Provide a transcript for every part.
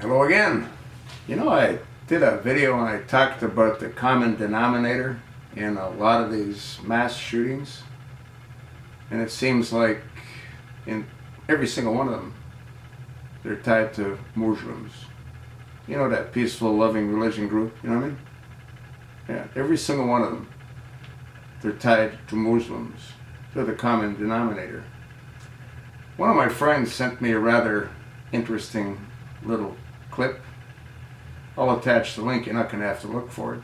Hello again. I did a video and I talked about the common denominator in a lot of these mass shootings, and it seems like in every single one of them they're tied to Muslims. That peaceful, loving religion group, you know what I mean? Yeah, every single one of them, they're tied to Muslims. They're the common denominator. One of my friends sent me a rather interesting little clip. I'll attach the link. You're not going to have to look for it.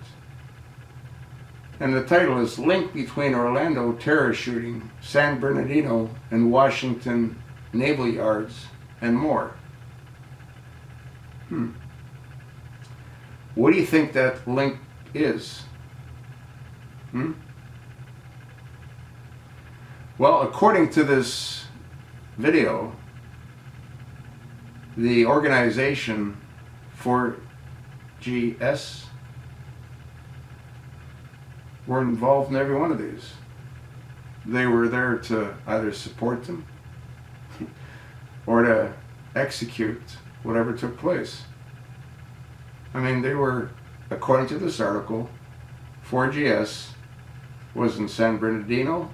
And the title is Link Between Orlando Terror Shooting, San Bernardino and Washington Naval Yards, and more. What do you think that link is? Well, according to this video, the organization 4GS were involved in every one of these. They were there to either support them or to execute whatever took place. I mean, they were, according to this article, 4GS was in San Bernardino,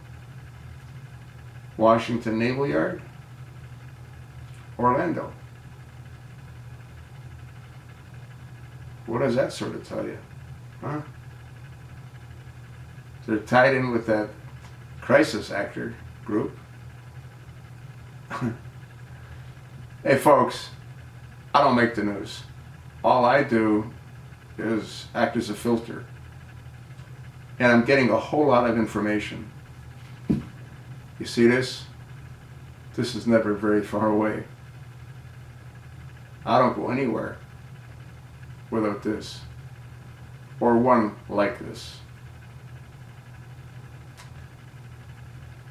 Washington Naval Yard, Orlando. What does that sort of tell you? They're tied in with that crisis actor group. Hey folks, I don't make the news. All I do is act as a filter. And I'm getting a whole lot of information. You see this? This is never very far away. I don't go anywhere without this, or one like this.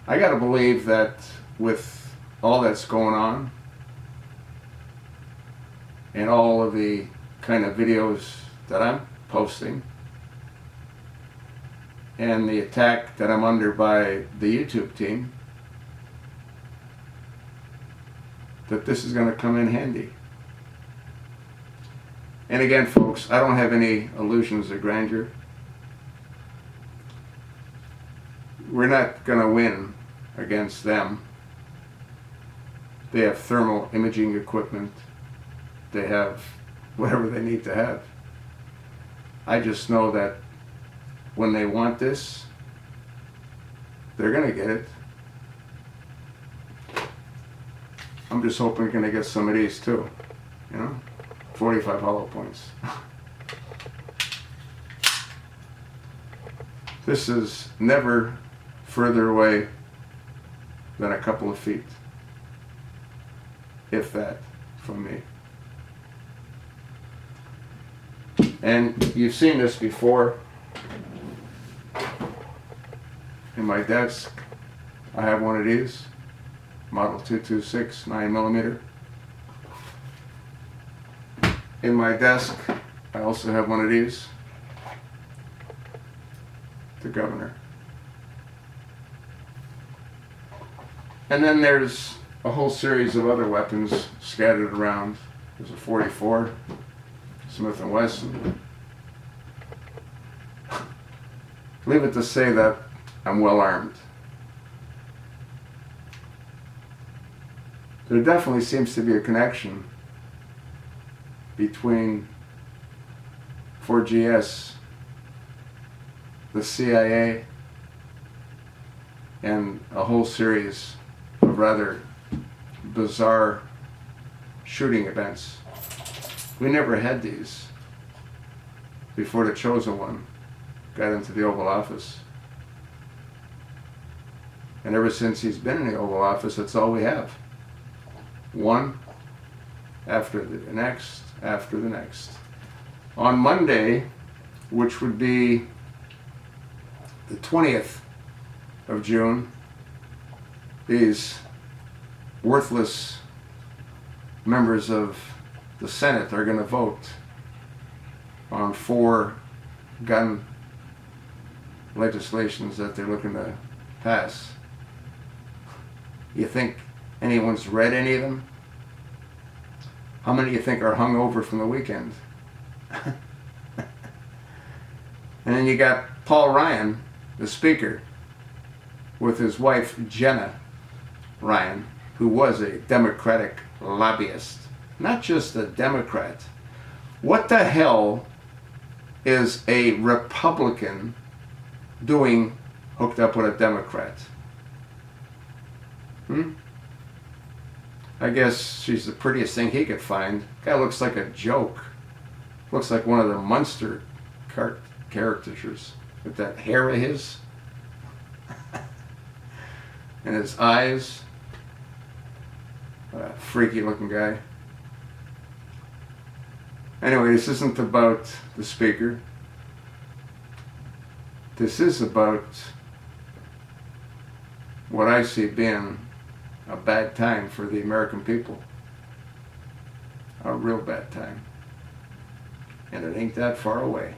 I gotta believe that with all that's going on, and all of the kind of videos that I'm posting, and the attack that I'm under by the YouTube team, that this is gonna come in handy. And again, folks, I don't have any illusions of grandeur. We're not going to win against them. They have thermal imaging equipment. They have whatever they need to have. I just know that when they want this, they're going to get it. I'm just hoping we're going to get some of these too, 45 hollow points. This is never further away than a couple of feet, if that, from me. And you've seen this before. In my desk, I have one of these, model 226 9mm. In my desk, I also have one of these, the Governor. And then there's a whole series of other weapons scattered around. There's a 44, Smith & Wesson. Leave it to say that I'm well armed. There definitely seems to be a connection between 4GS, the CIA, and a whole series of rather bizarre shooting events. We never had these before the chosen one got into the Oval Office. And ever since he's been in the Oval Office, that's all we have. One after the next, after the next. On Monday, which would be the 20th of June, these worthless members of the Senate are going to vote on 4 gun legislations that they're looking to pass. You think anyone's read any of them? How many do you think are hungover from the weekend? And then you got Paul Ryan, the speaker, with his wife Jenna Ryan, who was a Democratic lobbyist. Not just a Democrat. What the hell is a Republican doing hooked up with a Democrat? I guess she's the prettiest thing he could find. Guy looks like a joke. Looks like one of the Munster caricatures with that hair of his and his eyes. What a freaky looking guy. Anyway, this isn't about the speaker. This is about what I see being a bad time for the American people. A real bad time. And it ain't that far away.